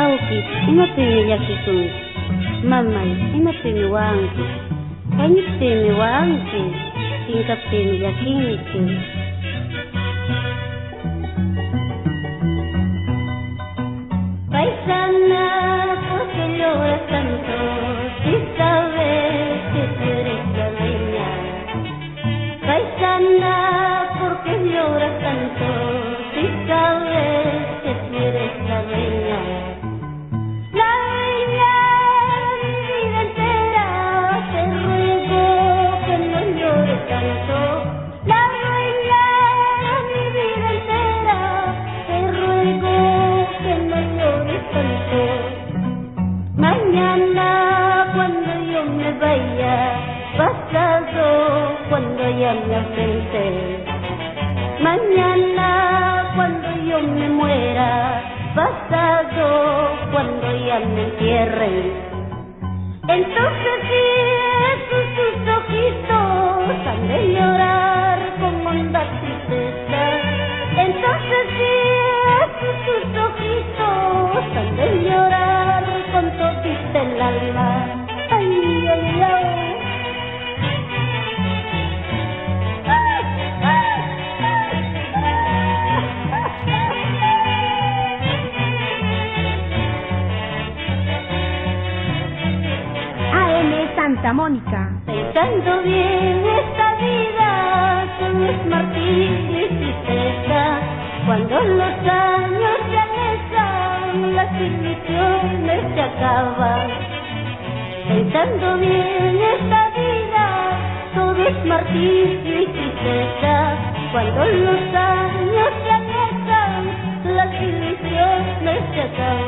Awkis, imapimi llakikun. Mamay, imapimi wanki. Wañuptimi wanki. Chinkaptimi llakinki. Paisana, ¿por qué lloras tanto? Si sabes que tú eres la dueña. Paisana, ¿por qué lloras tanto? Si sabes que tú eres la dueña. La dueña de mi vida entera, te ruego que no llores tanto. La dueña de mi vida entera, te ruego que no llores tanto. Mañana cuando yo me vaya, pasado cuando ya me ausente. Mañana cuando yo me muera, pasado cuando ya me entierren. Entonces sí, sus ojitos han de llorar con honda tristeza. Entonces sí, sus ojitos han de llorar con todita el alma. Ay, ay, ay. AM Santa Mónica. Pensando bien esta vida, solo es martirio y tristeza. Cuando los años se alejan, las ilusiones se acaban. Pensando bien esta vida, todo es martirio y tristeza. Cuando los años se alejan, las ilusiones se acaban.